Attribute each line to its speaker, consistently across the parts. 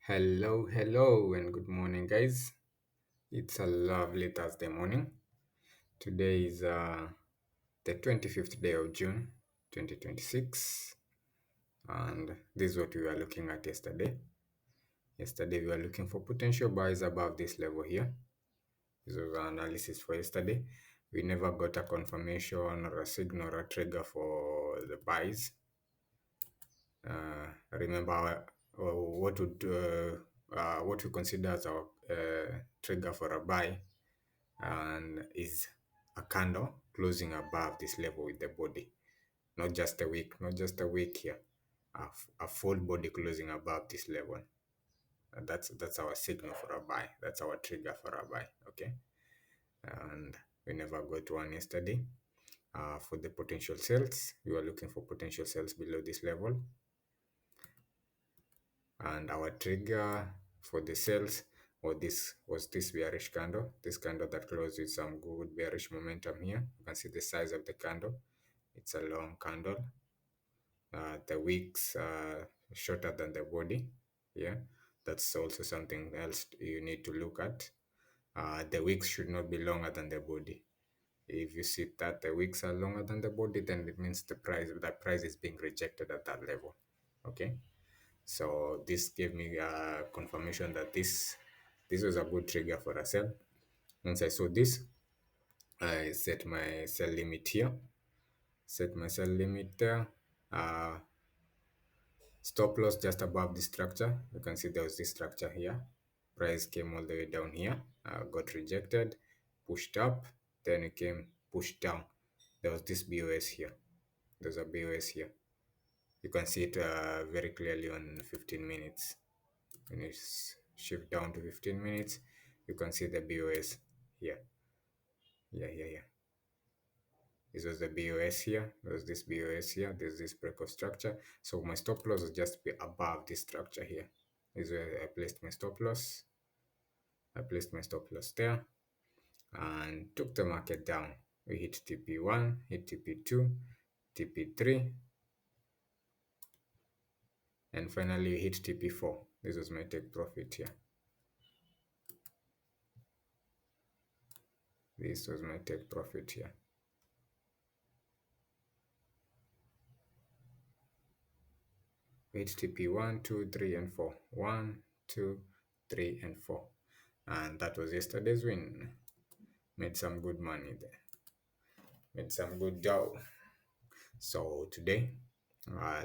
Speaker 1: Hello, and good morning, guys. It's a lovely Thursday morning. Today is the 25th day of June 2026, and this is what we were looking at yesterday. Yesterday, we were looking for potential buys above this level here. This was our analysis for yesterday. We never got a confirmation or a signal or a trigger for the buys. Remember what we consider as our trigger for a buy and is a candle closing above this level with the body, not just a week here, a full body closing above this level. That's our signal for a buy. That's our trigger for a buy. Okay, and we never got one yesterday. For the potential sales, we were looking for potential sales below this level, and our trigger for the sales was this bearish candle, this candle that closed with some good bearish momentum here. You can see the size of the candle. It's a long candle. The wicks are shorter than the body. Yeah, that's also something else you need to look at. The wicks should not be longer than the body. If you see that the wicks are longer than the body, then it means the price is being rejected at that level. Okay. So this gave me a confirmation that this was a good trigger for a sell. Once I saw this, I set my sell limit here. Set my sell limit there. Uh, Stop loss just above the structure. You can see there was this structure here. Price came all the way down here, got rejected, pushed up, then it came pushed down. There was this BOS here. There's a BOS here. You can see it very clearly on 15 minutes. When you shift down to 15 minutes, you can see the BOS here. Yeah. This was the BOS here. There's this BOS here. There's this break of structure. So my stop loss will just be above this structure here. This is where I placed my stop loss. I placed my stop loss there and took the market down. We hit TP1, hit TP2, TP3, and finally we hit TP4. This was my take profit here. This was my take profit here. HTTP 1, 2, 3, and 4. 1, 2, 3, and 4. And that was yesterday's win. Made some good money there. Made some good dough. So today,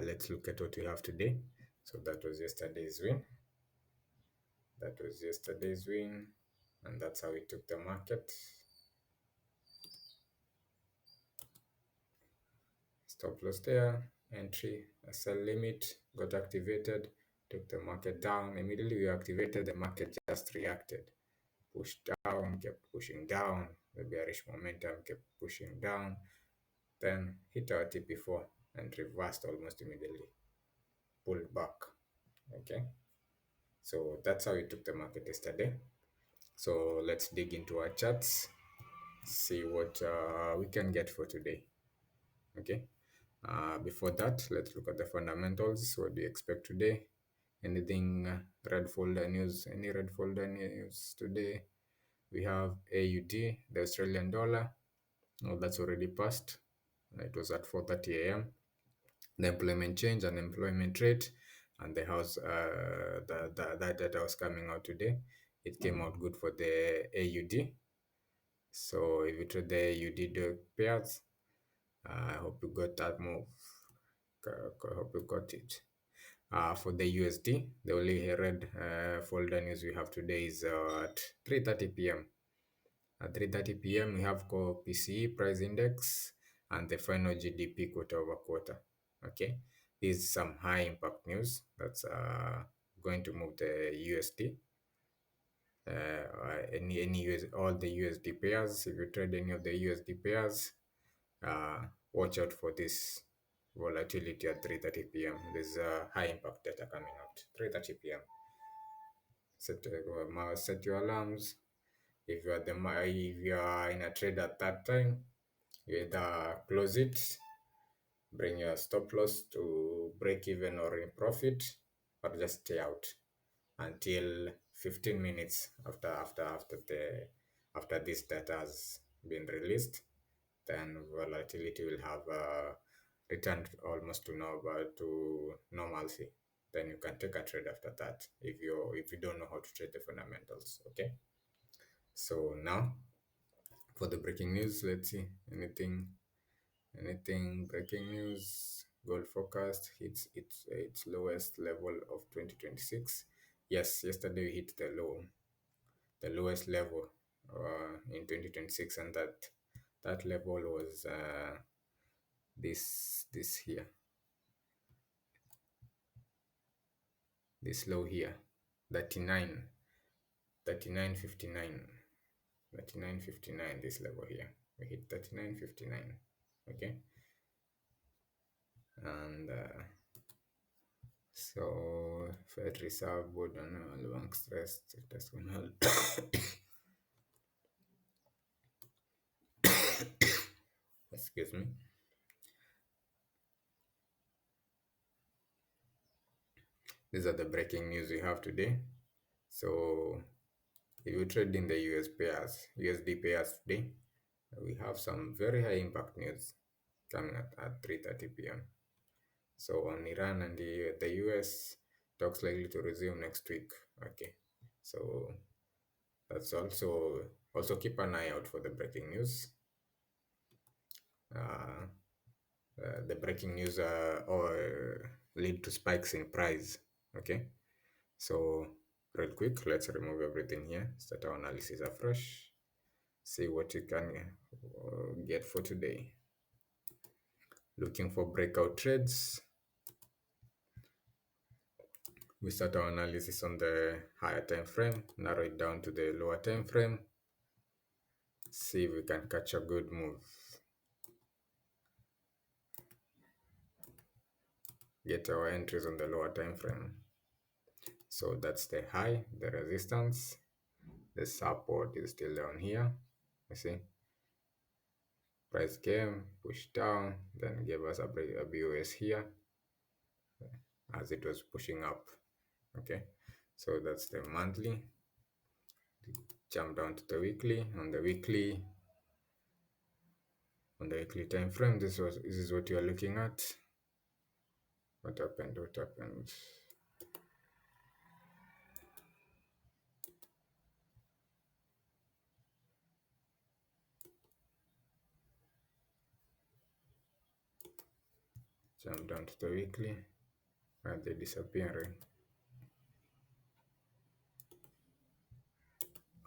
Speaker 1: let's look at what we have today. So that was yesterday's win. That was yesterday's win. And that's how we took the market. Stop loss there. Entry, a sell limit got activated. Took the market down. Immediately we activated, the market just reacted. Pushed down, kept pushing down. The bearish momentum kept pushing down. Then hit our TP4 and reversed almost immediately. Pulled back. Okay. So that's how we took the market yesterday. So let's dig into our charts, see what we can get for today. Okay. Before that, let's look at the fundamentals. What do you expect today? Anything red folder news? Any red folder news today? We have AUD, the Australian dollar. Oh, that's already passed. It was at 4:30 a.m. The employment change and employment rate and the house that data was coming out today. It came out good for the AUD. So if you trade the AUD pairs, I hope you got that move. I hope you got it. For the USD, the only red folder news we have today is at 3:30 p.m. At 3:30 p.m. we have core PCE price index and the final GDP quarter over quarter. Okay, this is some high impact news that's going to move the USD. All the USD pairs. If you trade any of the USD pairs, watch out for this volatility at 3:30 p.m. There's high impact data coming out 3:30 p.m. Set your alarms. If you are in a trade at that time, you either close it, bring your stop loss to break even or in profit, or just stay out. until 15 minutes after this data has been released. Then volatility will have returned almost to normalcy. Then you can take a trade after that if you don't know how to trade the fundamentals. Okay. So now for the breaking news, let's see anything breaking news. Gold forecast hits its lowest level of 2026. Yes, yesterday we hit the lowest level in 2026, and that level was this here, this low here, 39 39.59, 39.59, this level here. We hit 39.59. Okay. And so Fed Reserve Board and bank stress test on hold. Excuse me. These are the breaking news we have today. So if you trade in the USD pairs today, we have some very high impact news coming at 3:30 p.m. So on Iran and the US, talks likely to resume next week. Okay. So that's also keep an eye out for the breaking news. Uh, the breaking news or lead to spikes in price. Okay. So real quick, let's remove everything here. Start our analysis afresh. See what you can get for today. Looking for breakout trades. We start our analysis on the higher time frame, narrow it down to the lower time frame. See if we can catch a good move. Get our entries on the lower time frame. So that's the high, the resistance. The support is still down here. You see, price came, pushed down, then gave us a BOS here as it was pushing up. Okay, so that's the monthly. Jump down to the weekly. On the weekly time frame, this is what you are looking at. What happened? Jump down to the weekly. Are they disappearing?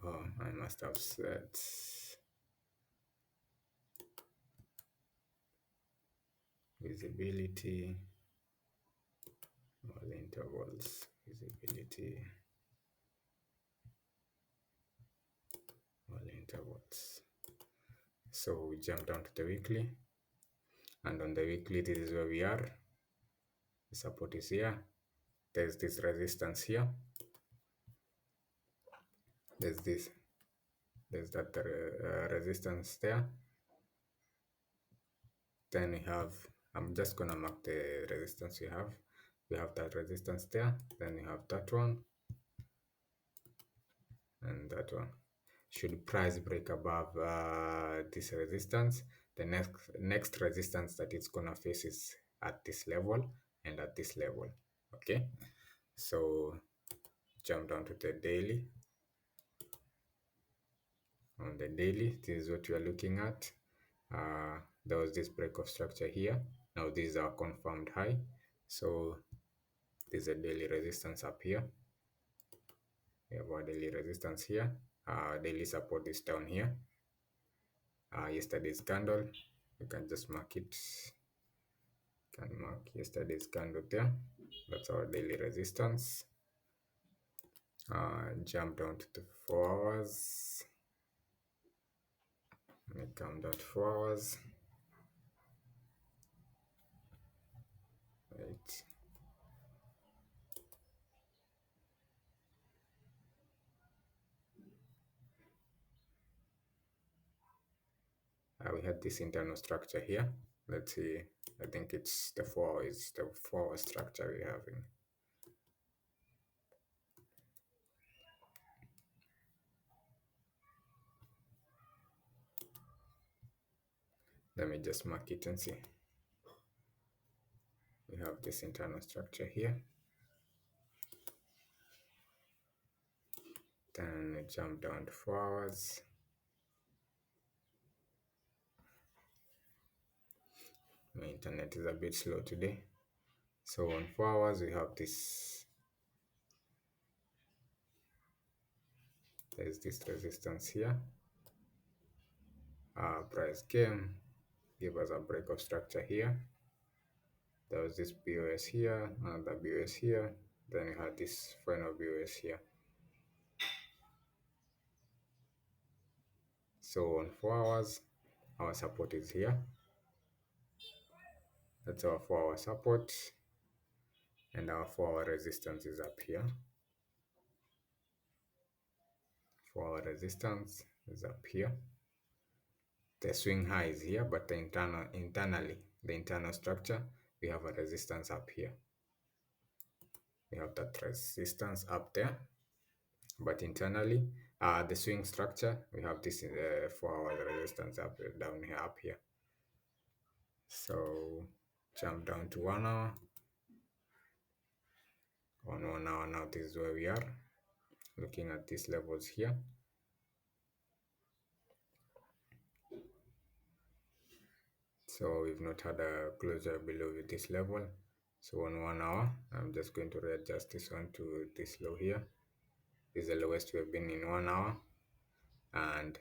Speaker 1: Oh, I must have set visibility, all intervals, visibility, all intervals. So we jump down to the weekly, and on the weekly, this is where we are. The support is here. There's this resistance here. There's that resistance there. Then we have, I'm just gonna mark the resistance we have. We have that resistance there. Then we have that one and that one. Should price break above this resistance, the next resistance that it's gonna face is at this level and at this level. Okay, so jump down to the daily. On the daily, this is what we are looking at. There was this break of structure here. Now this is our confirmed high. So there's a daily resistance up here. We have our daily resistance here. Daily support is down here. Yesterday's candle, you can just mark it. Can mark yesterday's candle there. That's our daily resistance. Jump down to the 4 hours. Let me come down to 4 hours. Right. We had this internal structure here. Let's see. I think it's the 4 is the 4 structure we're having. Let me just mark it and see. We have this internal structure here. Then we jump down to 4 hours. My internet is a bit slow today. So on 4 hours, we have this. There's this resistance here. Price came, give us a break of structure here. There was this BOS here, another BOS here. Then we had this final BOS here. So on 4 hours, our support is here. That's our 4 hour support. And our 4 hour resistance is up here. 4 hour resistance is up here. The swing high is here, but the the internal structure, we have a resistance up here. We have that resistance up there, but internally, the swing structure, we have this 4 hour resistance down here, up here. So jump down to 1 hour. On 1 hour now, this is where we are looking at these levels here. So we've not had a closure below this level. So on 1 hour, I'm just going to readjust this one to this low here. This is the lowest we have been in 1 hour. And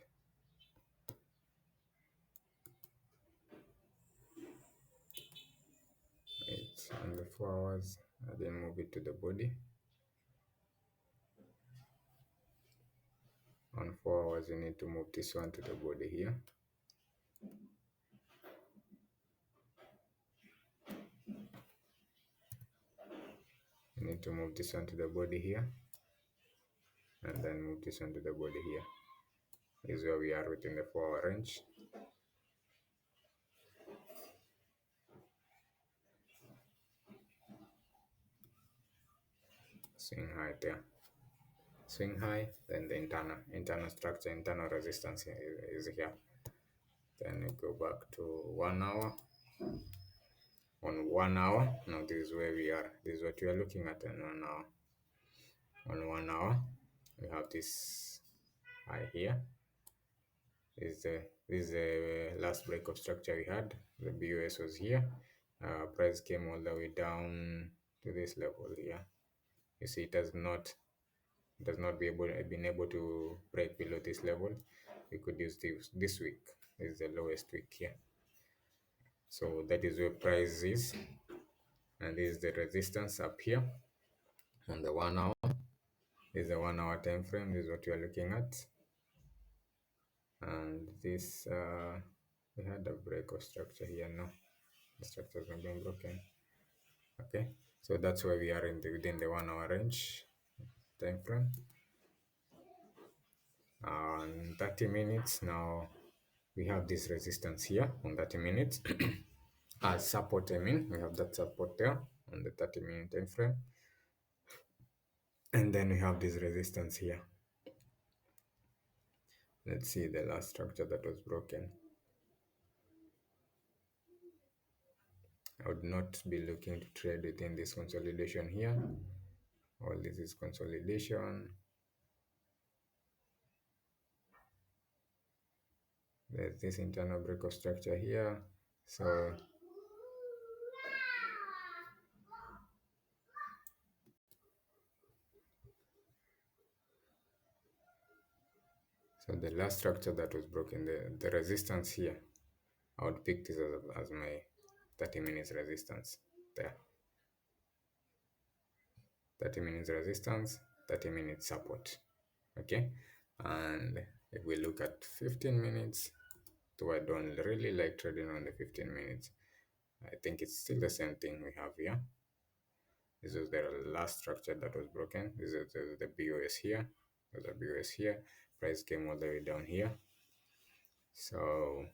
Speaker 1: it's on the 4 hours. I didn't move it to the body. On 4 hours, you need to move this one to the body here. You need to move this one to the body here. And then move this one to the body here. This is where we are within the 4 hour range. Swing high there. Swing high, then the internal structure, internal resistance is here. Then we go back to 1 hour. On 1 hour, now this is where we are. This is what we are looking at in 1 hour. On 1 hour, we have this high here. This is the last break of structure we had. The BOS was here. Price came all the way down to this level here. You see, it does not been able to break below this level. We could use this week. This is the lowest week here. So that is where price is, and this is the resistance up here on the 1 hour. This is the 1 hour time frame. This is what you are looking at, and this we had a break of structure here. No, the structure has not been broken. Okay, so that's where we are within the 1 hour range time frame. On 30 minutes now, we have this resistance here on 30 minutes. As support, I mean, we have that support there on the 30-minute time frame. And then we have this resistance here. Let's see the last structure that was broken. I would not be looking to trade within this consolidation here. All this is consolidation. There's this internal break of structure here. So the last structure that was broken, the resistance here, I would pick this as my 30 minutes resistance there. 30 minutes resistance, 30 minutes support. Okay, and if we look at 15 minutes, though I don't really like trading on the 15 minutes, I think it's still the same thing we have here. This is the last structure that was broken. This is the BOS here. There's a BOS here. Price came all the way down here. So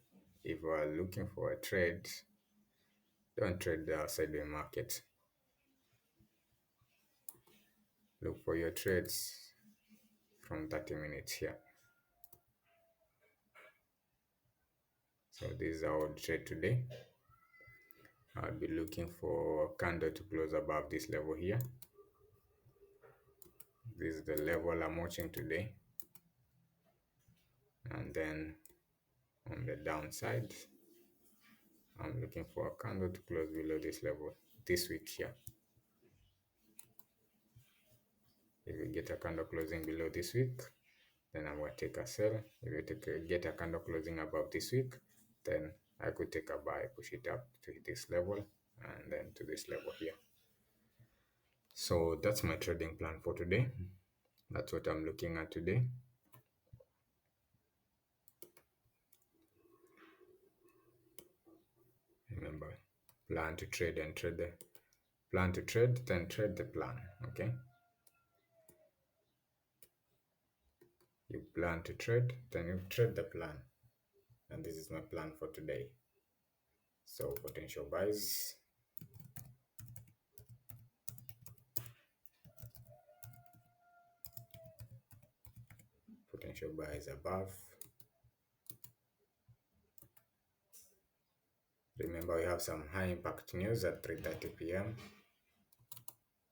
Speaker 1: if we're looking for a trade, don't trade the sideways market. Look for your trades from 30 minutes here. So this is our trade today. I'll be looking for a candle to close above this level here. This is the level I'm watching today. And then on the downside, I'm looking for a candle to close below this level this week here. If we get a candle closing below this week, then I'm going to take a sell. If we get a candle closing above this week, then I could take a buy, push it up to this level, and then to this level here. So that's my trading plan for today. That's what I'm looking at today. Remember, plan to trade and trade the plan to trade, then trade the plan. Okay. You plan to trade, then you trade the plan. And this is my plan for today. So potential buys. Potential buys above. Remember, we have some high impact news at 3:30 p.m.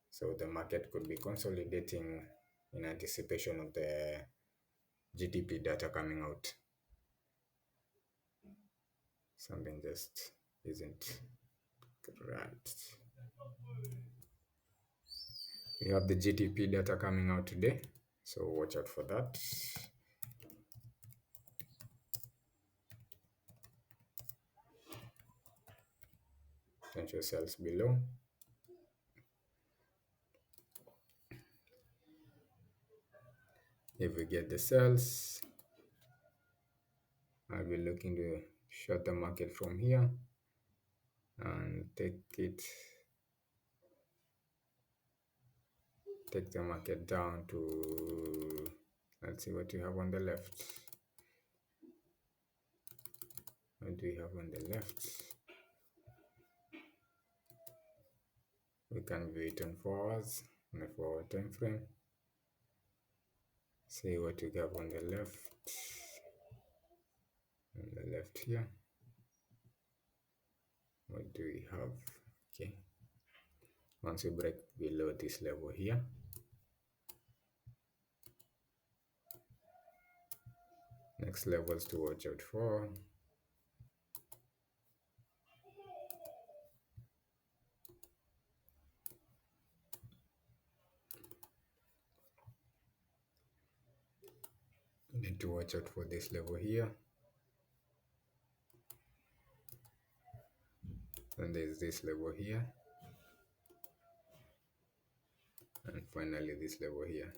Speaker 1: So the market could be consolidating in anticipation of the GDP data coming out. Something just isn't right. We have the GDP data coming out today, so watch out for that. Potential sales below. If we get the sales, I'll be looking to short the market from here and take the market down to, let's see what we have on the left. What do we have on the left? We can view it on 4 hours on a 4-hour time frame. See what we have on the left. On the left here. What do we have? Okay. Once we break below this level here, next levels to watch out for. Need to watch out for this level here. And there's this level here. And finally this level here.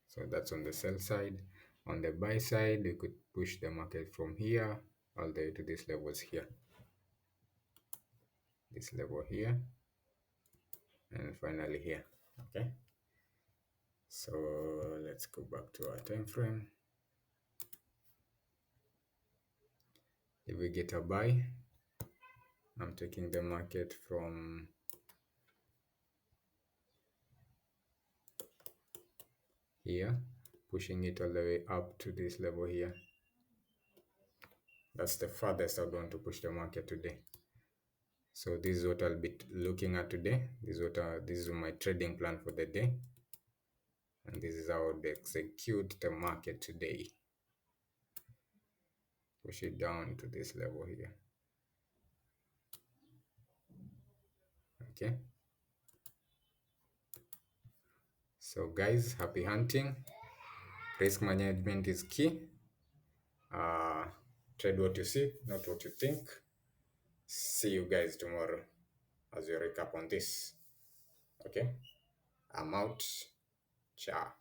Speaker 1: So that's on the sell side. On the buy side, you could push the market from here all the way to these levels here. This level here. And finally here. Okay. So let's go back to our time frame. If we get a buy, I'm taking the market from here, pushing it all the way up to this level here. That's the farthest I want to push the market today. So this is what I'll be looking at today. This is my trading plan for the day. And this is how I'll execute the market today. Push it down to this level here. Okay. So guys, happy hunting. Risk management is key. Trade what you see, not what you think. See you guys tomorrow as we recap on this. Okay. I'm out. Ciao.